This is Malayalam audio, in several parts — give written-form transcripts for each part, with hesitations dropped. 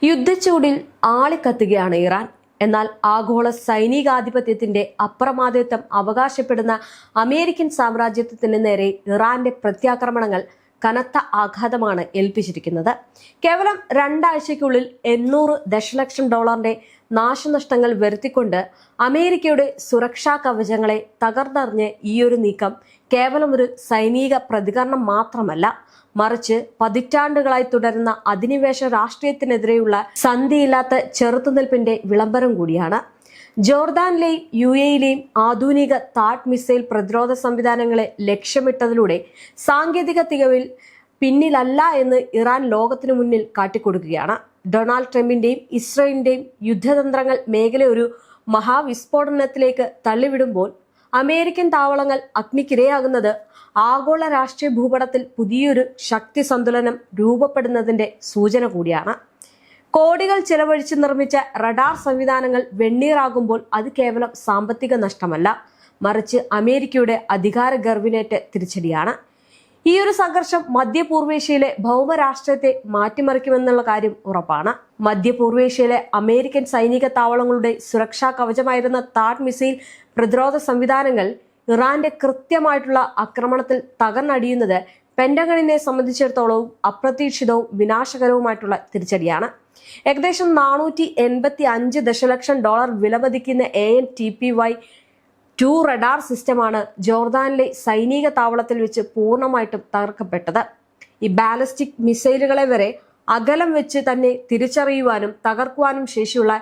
യുദ്ധച്ചൂടിൽ ആളിക്കത്തുകയാണ് ഇറാൻ. എന്നാൽ ആഗോള സൈനികാധിപത്യത്തിന്റെ അപ്രമാദിത്വം അവകാശപ്പെടുന്ന അമേരിക്കൻ സാമ്രാജ്യത്വത്തിന് നേരെ ഇറാന്റെ പ്രത്യാക്രമണങ്ങൾ കനത്ത ആഘാതമാണ് ഏൽപ്പിച്ചിരിക്കുന്നത്. കേവലം 2 ആഴ്ചയ്ക്കുള്ളിൽ 800 ദശലക്ഷം ഡോളറിന്റെ നാശനഷ്ടങ്ങൾ വരുത്തിക്കൊണ്ട് അമേരിക്കയുടെ സുരക്ഷാ കവചങ്ങളെ തകർന്നറിഞ്ഞ് ഈയൊരു നീക്കം കേവലം ഒരു സൈനിക പ്രതികരണം മാത്രമല്ല, മറിച്ച് പതിറ്റാണ്ടുകളായി തുടരുന്ന അധിനിവേശ രാഷ്ട്രീയത്തിനെതിരെയുള്ള സന്ധിയില്ലാത്ത ചെറുത്തുനിൽപ്പിന്റെ വിളംബരം കൂടിയാണ്. ജോർദാനിലെയും UAE-യിലെയും ആധുനിക താഡ് മിസൈൽ പ്രതിരോധ സംവിധാനങ്ങളെ ലക്ഷ്യമിട്ടതിലൂടെ സാങ്കേതിക തികവിൽ പിന്നിലല്ല എന്ന് ഇറാൻ ലോകത്തിനു മുന്നിൽ കാട്ടിക്കൊടുക്കുകയാണ്. ഡൊണാൾഡ് ട്രംപിന്റെയും ഇസ്രയേലിന്റെയും യുദ്ധതന്ത്രങ്ങൾ മേഖല ഒരു മഹാവിസ്ഫോടനത്തിലേക്ക് തള്ളിവിടുമ്പോൾ അമേരിക്കൻ താവളങ്ങൾ അഗ്നിക്കിരയാകുന്നത് ആഗോള രാഷ്ട്രീയ ഭൂപടത്തിൽ പുതിയൊരു ശക്തി സന്തുലനം രൂപപ്പെടുന്നതിന്റെ സൂചന കൂടിയാണ്. കോടികൾ ചെലവഴിച്ച് നിർമ്മിച്ച റഡാർ സംവിധാനങ്ങൾ വെണ്ണീറാകുമ്പോൾ അത് കേവലം സാമ്പത്തിക നഷ്ടമല്ല, മറിച്ച് അമേരിക്കയുടെ അധികാര ഗർവിനേറ്റ തിരിച്ചടിയാണ്. ഈ ഒരു സംഘർഷം മധ്യപൂർവേഷ്യയിലെ ഭൗമരാഷ്ട്രീയത്തെ മാറ്റിമറിക്കുമെന്നുള്ള കാര്യം ഉറപ്പാണ്. മധ്യപൂർവേഷ്യയിലെ അമേരിക്കൻ സൈനിക താവളങ്ങളുടെ സുരക്ഷാ കവചമായിരുന്ന താഡ് മിസൈൽ പ്രതിരോധ സംവിധാനങ്ങൾ ഇറാന്റെ കൃത്യമായിട്ടുള്ള ആക്രമണത്തിൽ തകർന്നടിയുന്നത് പെന്റഗണിനെ സംബന്ധിച്ചിടത്തോളവും അപ്രതീക്ഷിതവും വിനാശകരവുമായിട്ടുള്ള തിരിച്ചടിയാണ്. ഏകദേശം 485 ദശലക്ഷം ഡോളർ വിലമതിക്കുന്ന AN/TPY-2 റഡാർ സിസ്റ്റമാണ് ജോർദാനിലെ സൈനിക താവളത്തിൽ വെച്ച് പൂർണ്ണമായിട്ടും തകർക്കപ്പെട്ടത്. ഈ ബാലിസ്റ്റിക് മിസൈലുകളെ വരെ അകലം വെച്ച് തന്നെ തിരിച്ചറിയുവാനും തകർക്കുവാനും ശേഷിയുള്ള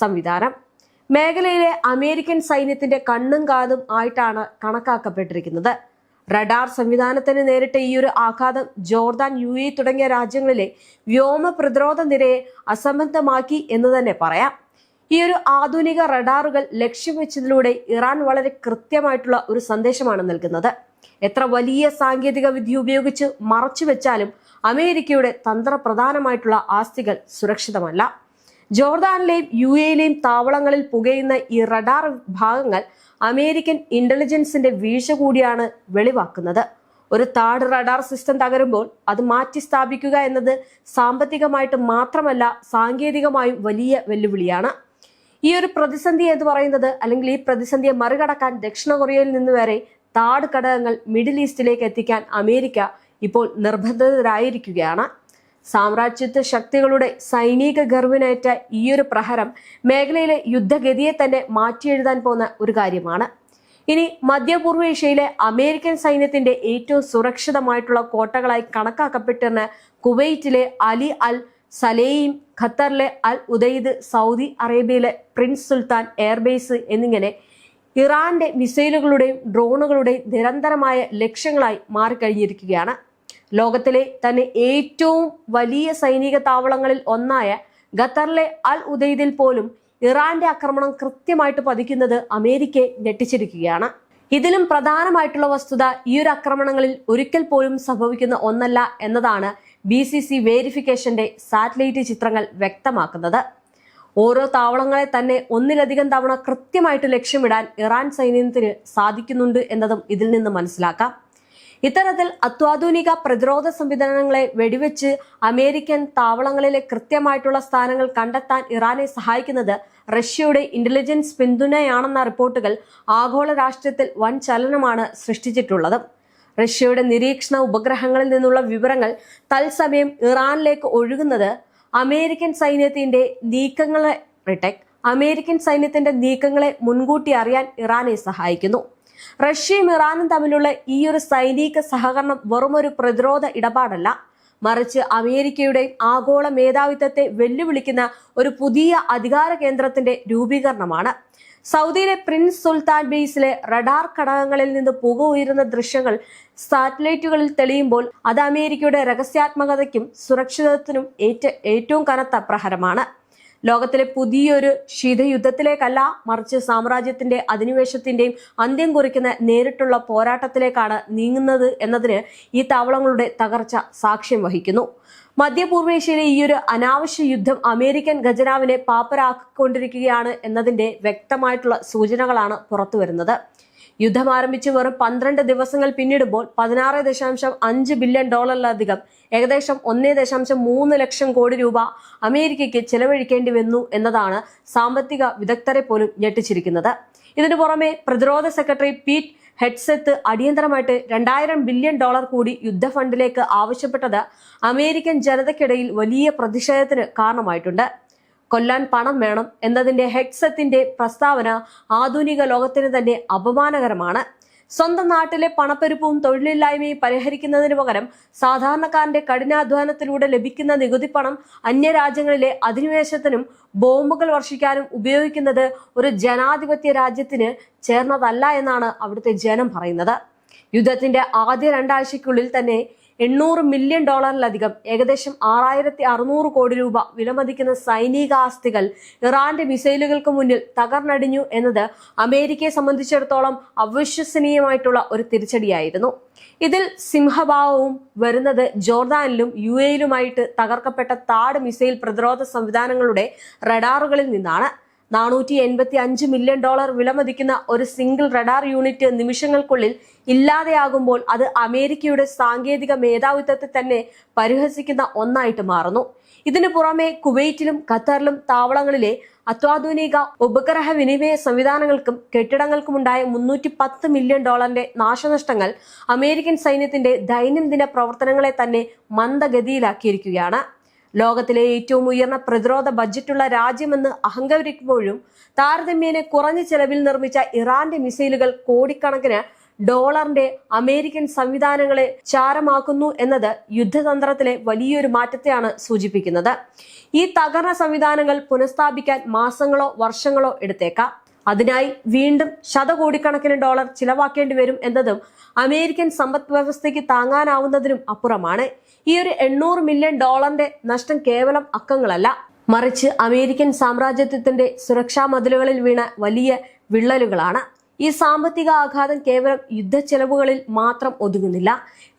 സംവിധാനം മേഖലയിലെ അമേരിക്കൻ സൈന്യത്തിന്റെ കണ്ണും കാതും ആയിട്ടാണ് കണക്കാക്കപ്പെട്ടിരിക്കുന്നത്. റഡാർ സംവിധാനത്തിന് നേരിട്ട ഈ ഒരു ആഘാതം ജോർദാൻ, UAE തുടങ്ങിയ രാജ്യങ്ങളിലെ വ്യോമ പ്രതിരോധ നിരയെ അസംബന്ധമാക്കി എന്ന് തന്നെ പറയാം. ഈ ഒരു ആധുനിക റഡാറുകൾ ലക്ഷ്യം വെച്ചതിലൂടെ ഇറാൻ വളരെ കൃത്യമായിട്ടുള്ള ഒരു സന്ദേശമാണ് നൽകുന്നത്. എത്ര വലിയ സാങ്കേതിക വിദ്യ ഉപയോഗിച്ച് മറച്ചു വെച്ചാലും അമേരിക്കയുടെ തന്ത്രപ്രധാനമായിട്ടുള്ള ആസ്തികൾ സുരക്ഷിതമല്ല. ജോർദാനിലെയും UAE-യിലെയും താവളങ്ങളിൽ പുകയുന്ന ഈ റഡാർ ഭാഗങ്ങൾ അമേരിക്കൻ ഇന്റലിജൻസിന്റെ വീഴ്ച കൂടിയാണ് വെളിവാക്കുന്നത്. ഒരു താഡ് റഡാർ സിസ്റ്റം തകരുമ്പോൾ അത് മാറ്റി സ്ഥാപിക്കുക എന്നത് സാമ്പത്തികമായിട്ട് മാത്രമല്ല, സാങ്കേതികമായും വലിയ വെല്ലുവിളിയാണ്. ഈ ഒരു പ്രതിസന്ധി എന്ന് പറയുന്നത്, അല്ലെങ്കിൽ ഈ പ്രതിസന്ധിയെ മറികടക്കാൻ ദക്ഷിണ കൊറിയയിൽ നിന്ന് വരെ താഡ് ഘടകങ്ങൾ മിഡിൽ ഈസ്റ്റിലേക്ക് എത്തിക്കാൻ അമേരിക്ക ഇപ്പോൾ നിർബന്ധിതരായിരിക്കുകയാണ്. സാമ്രാജ്യത്വ ശക്തികളുടെ സൈനിക ഗർവിനേറ്റ ഈയൊരു പ്രഹരം മേഖലയിലെ യുദ്ധഗതിയെ തന്നെ മാറ്റിയെഴുതാൻ പോകുന്ന ഒരു കാര്യമാണ്. ഇനി മധ്യപൂർവേഷ്യയിലെ അമേരിക്കൻ സൈന്യത്തിന്റെ ഏറ്റവും സുരക്ഷിതമായിട്ടുള്ള കോട്ടകളായി കണക്കാക്കപ്പെട്ടിരുന്ന കുവൈറ്റിലെ അലി അൽ സലേയും, ഖത്തറിലെ അൽ ഉദൈദ്, സൗദി അറേബ്യയിലെ പ്രിൻസ് സുൽത്താൻ എയർബേസ് എന്നിങ്ങനെ ഇറാന്റെ മിസൈലുകളുടെയും ഡ്രോണുകളുടെയും നിരന്തരമായ ലക്ഷ്യങ്ങളായി മാറിക്കഴിഞ്ഞിരിക്കുകയാണ്. ലോകത്തിലെ തന്നെ ഏറ്റവും വലിയ സൈനിക താവളങ്ങളിൽ ഒന്നായ ഖത്തറിലെ അൽ ഉദൈദിൽ പോലും ഇറാന്റെ ആക്രമണം കൃത്യമായിട്ട് പതിക്കുന്നത് അമേരിക്കയെ ഞെട്ടിച്ചിരിക്കുകയാണ്. ഇതിലും പ്രധാനമായിട്ടുള്ള വസ്തുത, ഈ ഒരു ആക്രമണങ്ങളിൽ ഒരിക്കൽ പോലും സംഭവിക്കുന്ന ഒന്നല്ല എന്നതാണ് BCC വേരിഫിക്കേഷന്റെ സാറ്റലൈറ്റ് ചിത്രങ്ങൾ വ്യക്തമാക്കുന്നത്. ഓരോ താവളങ്ങളെ തന്നെ ഒന്നിലധികം തവണ കൃത്യമായിട്ട് ലക്ഷ്യമിടാൻ ഇറാൻ സൈന്യത്തിന് സാധിക്കുന്നുണ്ട് എന്നതും ഇതിൽ നിന്ന് മനസ്സിലാക്കാം. ഇത്തരത്തിൽ അത്യാധുനിക പ്രതിരോധ സംവിധാനങ്ങളെ വെടിവെച്ച് അമേരിക്കൻ താവളങ്ങളിലെ കൃത്യമായിട്ടുള്ള സ്ഥാനങ്ങൾ കണ്ടെത്താൻ ഇറാനെ സഹായിക്കുന്നത് റഷ്യയുടെ ഇന്റലിജൻസ് പിന്തുണയാണെന്ന റിപ്പോർട്ടുകൾ ആഗോള രാഷ്ട്രീയത്തിൽ വൻ ചലനമാണ് സൃഷ്ടിച്ചിട്ടുള്ളത്. റഷ്യയുടെ നിരീക്ഷണ ഉപഗ്രഹങ്ങളിൽ നിന്നുള്ള വിവരങ്ങൾ തത്സമയം ഇറാനിലേക്ക് ഒഴുകുന്നത് അമേരിക്കൻ സൈന്യത്തിന്റെ നീക്കങ്ങളെ മുൻകൂട്ടി അറിയാൻ ഇറാനെ സഹായിക്കുന്നു. റഷ്യയും ഇറാനും തമ്മിലുള്ള ഈ ഒരു സൈനിക സഹകരണം വെറുമൊരു പ്രതിരോധ ഇടപാടല്ല, മറിച്ച് അമേരിക്കയുടെ ആഗോള മേധാവിത്വത്തെ വെല്ലുവിളിക്കുന്ന ഒരു പുതിയ അധികാര കേന്ദ്രത്തിന്റെ രൂപീകരണമാണ്. സൗദിയിലെ പ്രിൻസ് സുൽത്താൻ ബേസിലെ റഡാർ ഘടകങ്ങളിൽ നിന്ന് പുക ഉയരുന്ന ദൃശ്യങ്ങൾ സാറ്റലൈറ്റുകളിൽ തെളിയുമ്പോൾ അത് അമേരിക്കയുടെ രഹസ്യാത്മകതയ്ക്കും സുരക്ഷിതത്വത്തിനും ഏറ്റവും കനത്ത പ്രഹരമാണ്. ലോകത്തിലെ പുതിയൊരു ശീതയുദ്ധത്തിലേക്കല്ല, മറിച്ച് സാമ്രാജ്യത്തിന്റെ അധിനിവേശത്തിന്റെയും അന്ത്യം കുറിക്കുന്ന നേരിട്ടുള്ള പോരാട്ടത്തിലേക്കാണ് നീങ്ങുന്നത് എന്നതിന് ഈ താവളങ്ങളുടെ തകർച്ച സാക്ഷ്യം വഹിക്കുന്നു. മധ്യപൂർവേഷ്യയിലെ ഈ ഒരു അനാവശ്യ യുദ്ധം അമേരിക്കൻ ഖജനാവിനെ പാപ്പരാക്കിക്കൊണ്ടിരിക്കുകയാണ് എന്നതിന്റെ വ്യക്തമായിട്ടുള്ള സൂചനകളാണ് പുറത്തുവരുന്നത്. യുദ്ധം ആരംഭിച്ച് വെറും 12 ദിവസങ്ങൾ പിന്നിടുമ്പോൾ $16.5 ബില്യൺ ഏകദേശം 1.3 ലക്ഷം കോടി രൂപ അമേരിക്കയ്ക്ക് ചെലവഴിക്കേണ്ടി വന്നു എന്നതാണ് സാമ്പത്തിക വിദഗ്ധരെ പോലും ഞെട്ടിച്ചിരിക്കുന്നത്. ഇതിനു പുറമെ പ്രതിരോധ സെക്രട്ടറി പീറ്റ് ഹെഡ്സെത്ത് അടിയന്തരമായിട്ട് $2000 ബില്യൺ കൂടി യുദ്ധഫണ്ടിലേക്ക് ആവശ്യപ്പെട്ടത് അമേരിക്കൻ ജനതയ്ക്കിടയിൽ വലിയ പ്രതിഷേധത്തിന് കാരണമായിട്ടുണ്ട്. കൊല്ലാൻ പണം വേണം എന്നതിന്റെ ഹെഡ്സെത്തിന്റെ പ്രസ്താവന ആധുനിക ലോകത്തിന് തന്നെ അപമാനകരമാണ്. സ്വന്തം നാട്ടിലെ പണപ്പെരുപ്പവും തൊഴിലില്ലായ്മയും പരിഹരിക്കുന്നതിന് പകരം സാധാരണക്കാരന്റെ കഠിനാധ്വാനത്തിലൂടെ ലഭിക്കുന്ന നികുതി പണം അന്യരാജ്യങ്ങളിലെ അധിനിവേശത്തിനും ബോംബുകൾ വർഷിക്കാനും ഉപയോഗിക്കുന്നത് ഒരു ജനാധിപത്യ രാജ്യത്തിന് ചേർന്നതല്ല എന്നാണ് അവിടുത്തെ ജനം പറയുന്നത്. യുദ്ധത്തിന്റെ ആദ്യ 2 ആഴ്ചയ്ക്കുള്ളിൽ തന്നെ $800 മില്യൺ ഏകദേശം 6600 കോടി രൂപ വിലമതിക്കുന്ന സൈനിക ആസ്തികൾ ഇറാന്റെ മിസൈലുകൾക്ക് മുന്നിൽ തകർന്നടിഞ്ഞു എന്നത് അമേരിക്കയെ സംബന്ധിച്ചിടത്തോളം അവിശ്വസനീയമായിട്ടുള്ള ഒരു തിരിച്ചടിയായിരുന്നു. ഇതിൽ സിംഹഭാവവും വരുന്നത് ജോർദാനിലും UAE-യിലുമായിട്ട് തകർക്കപ്പെട്ട താഡ് മിസൈൽ പ്രതിരോധ സംവിധാനങ്ങളുടെ റഡാറുകളിൽ നിന്നാണ്. $485 മില്യൺ വിലമതിക്കുന്ന ഒരു സിംഗിൾ റഡാർ യൂണിറ്റ് നിമിഷങ്ങൾക്കുള്ളിൽ ഇല്ലാതെയാകുമ്പോൾ അത് അമേരിക്കയുടെ സാങ്കേതിക മേധാവിത്വത്തെ തന്നെ പരിഹസിക്കുന്ന ഒന്നായിട്ട് മാറുന്നു. ഇതിനു പുറമെ കുവൈറ്റിലും ഖത്തറിലും താവളങ്ങളിലെ അത്യാധുനിക ഉപഗ്രഹ വിനിമയ സംവിധാനങ്ങൾക്കും കെട്ടിടങ്ങൾക്കുമുണ്ടായ $310 മില്യൺ നാശനഷ്ടങ്ങൾ അമേരിക്കൻ സൈന്യത്തിന്റെ ദൈനംദിന പ്രവർത്തനങ്ങളെ തന്നെ മന്ദഗതിയിലാക്കിയിരിക്കുകയാണ്. ലോകത്തിലെ ഏറ്റവും ഉയർന്ന പ്രതിരോധ ബജറ്റുള്ള രാജ്യമെന്ന് അഹങ്കരിക്കുമ്പോഴും താരതമ്യേന കുറഞ്ഞ ചെലവിൽ നിർമ്മിച്ച ഇറാന്റെ മിസൈലുകൾ കോടിക്കണക്കിന് ഡോളറിന്റെ അമേരിക്കൻ സംവിധാനങ്ങളെ ചാരമാക്കുന്നു എന്നത് യുദ്ധതന്ത്രത്തിലെ വലിയൊരു മാറ്റത്തെയാണ് സൂചിപ്പിക്കുന്നത്. ഈ തകർന്ന സംവിധാനങ്ങൾ പുനഃസ്ഥാപിക്കാൻ മാസങ്ങളോ വർഷങ്ങളോ എടുത്തേക്കാം. അതിനായി വീണ്ടും ശതകോടിക്കണക്കിന് ഡോളർ ചിലവാക്കേണ്ടി വരും എന്നതും അമേരിക്കൻ സമ്പദ് വ്യവസ്ഥയ്ക്ക് താങ്ങാനാവുന്നതിനും അപ്പുറമാണ്. ഈ ഒരു $800 മില്യൺ നഷ്ടം കേവലം അക്കങ്ങളല്ല, മറിച്ച് അമേരിക്കൻ സാമ്രാജ്യത്വത്തിന്റെ സുരക്ഷാ മതിലുകളിൽ വീണ വലിയ വിള്ളലുകളാണ്. ഈ സാമ്പത്തിക ആഘാതം കേവലം യുദ്ധച്ചെലവുകളിൽ മാത്രം ഒതുങ്ങുന്നില്ല.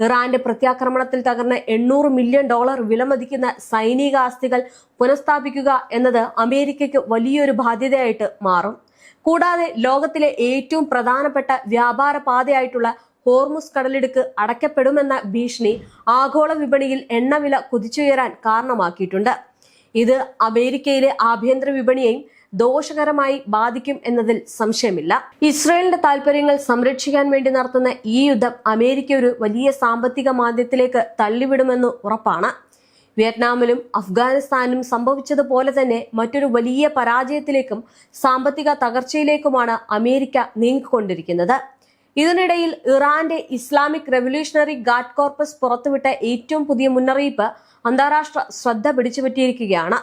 ഇറാന്റെ പ്രത്യാക്രമണത്തിൽ തകർന്ന $800 മില്യൺ വിലമതിക്കുന്ന സൈനിക ആസ്തികൾ പുനഃസ്ഥാപിക്കുക എന്നത് അമേരിക്കയ്ക്ക് വലിയൊരു ബാധ്യതയായിട്ട് മാറും. കൂടാതെ ലോകത്തിലെ ഏറ്റവും പ്രധാനപ്പെട്ട വ്യാപാര പാതയായിട്ടുള്ള ഹോർമുസ് കടലിടുക്ക് അടയ്ക്കപ്പെടുമെന്ന ഭീഷണി ആഗോള വിപണിയിൽ എണ്ണവില കുതിച്ചുയരാൻ കാരണമാക്കിയിട്ടുണ്ട്. ഇത് അമേരിക്കയിലെ ആഭ്യന്തര വിപണിയെയും ദോഷകരമായി ബാധിക്കും എന്നതിൽ സംശയമില്ല. ഇസ്രായേലിന്റെ താൽപര്യങ്ങൾ സംരക്ഷിക്കാൻ വേണ്ടി നടത്തുന്ന ഈ യുദ്ധം അമേരിക്ക ഒരു വലിയ സാമ്പത്തിക മാന്ദ്യത്തിലേക്ക് തള്ളിവിടുമെന്ന് ഉറപ്പാണ്. വിയറ്റ്നാമിലും അഫ്ഗാനിസ്ഥാനിലും സംഭവിച്ചതുപോലെ തന്നെ മറ്റൊരു വലിയ പരാജയത്തിലേക്കും സാമ്പത്തിക തകർച്ചയിലേക്കുമാണ് അമേരിക്ക നീങ്ങിക്കൊണ്ടിരിക്കുന്നത്. ഇതിനിടയിൽ ഇറാന്റെ ഇസ്ലാമിക് റെവല്യൂഷണറി ഗാർഡ് കോർപ്പസ് പുറത്തുവിട്ട ഏറ്റവും പുതിയ മുന്നറിയിപ്പ് അന്താരാഷ്ട്ര ശ്രദ്ധ പിടിച്ചുപറ്റിയിരിക്കുകയാണ്.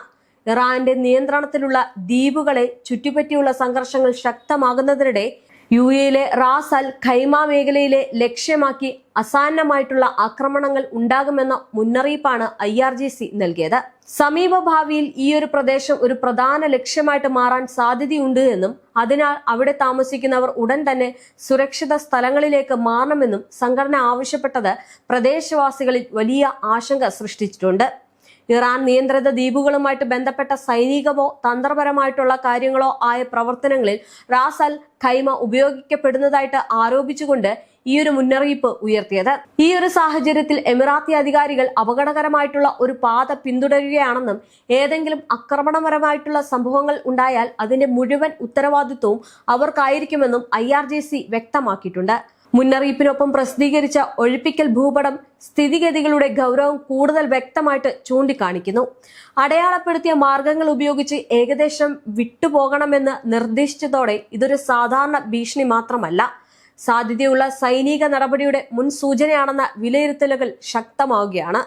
ഇറാന്റെ നിയന്ത്രണത്തിലുള്ള ദ്വീപുകളെ ചുറ്റിപ്പറ്റിയുള്ള സംഘർഷങ്ങൾ ശക്തമാകുന്നതിനിടെ UAE-യിലെ റാസ് അൽ ഖൈമ മേഖലയിലെ ലക്ഷ്യമാക്കി അസാന്നമായിട്ടുള്ള ആക്രമണങ്ങൾ ഉണ്ടാകുമെന്ന മുന്നറിയിപ്പാണ് IRGC നൽകിയത്. സമീപ ഭാവിയിൽ ഈ ഒരു പ്രദേശം ഒരു പ്രധാന ലക്ഷ്യമായിട്ട് മാറാൻ സാധ്യതയുണ്ട് എന്നും അതിനാൽ അവിടെ താമസിക്കുന്നവർ ഉടൻ തന്നെ സുരക്ഷിത സ്ഥലങ്ങളിലേക്ക് മാറണമെന്നും സംഘടന ആവശ്യപ്പെട്ടത് പ്രദേശവാസികളിൽ വലിയ ആശങ്ക സൃഷ്ടിച്ചിട്ടുണ്ട്. ഇറാൻ നിയന്ത്രിത ദ്വീപുകളുമായിട്ട് ബന്ധപ്പെട്ട സൈനികമോ തന്ത്രപരമായിട്ടുള്ള കാര്യങ്ങളോ ആയ പ്രവർത്തനങ്ങളിൽ റാസ് അൽ ഖൈമ ഉപയോഗിക്കപ്പെടുന്നതായിട്ട് ആരോപിച്ചുകൊണ്ട് ഈ ഒരു മുന്നറിയിപ്പ് ഉയർത്തിയത്. ഈ ഒരു സാഹചര്യത്തിൽ എമിറാത്തി അധികാരികൾ അപകടകരമായിട്ടുള്ള ഒരു പാത പിന്തുടരുകയാണെന്നും ഏതെങ്കിലും ആക്രമണപരമായിട്ടുള്ള സംഭവങ്ങൾ ഉണ്ടായാൽ അതിന്റെ മുഴുവൻ ഉത്തരവാദിത്വവും അവർക്കായിരിക്കുമെന്നും IRGC വ്യക്തമാക്കിയിട്ടുണ്ട്. മുന്നറിയിപ്പിനൊപ്പം പ്രസിദ്ധീകരിച്ച ഒഴിപ്പിക്കൽ ഭൂപടം സ്ഥിതിഗതികളുടെ ഗൗരവം കൂടുതൽ വ്യക്തമായിട്ട് ചൂണ്ടിക്കാണിക്കുന്നു. അടയാളപ്പെടുത്തിയ മാർഗങ്ങൾ ഉപയോഗിച്ച് ഏകദേശം വിട്ടുപോകണമെന്ന് നിർദ്ദേശിച്ചതോടെ ഇതൊരു സാധാരണ ഭീഷണി മാത്രമല്ല, സാധ്യതയുള്ള സൈനിക നടപടിയുടെ മുൻസൂചനയാണെന്ന വിലയിരുത്തലുകൾ ശക്തമാവുകയാണ്.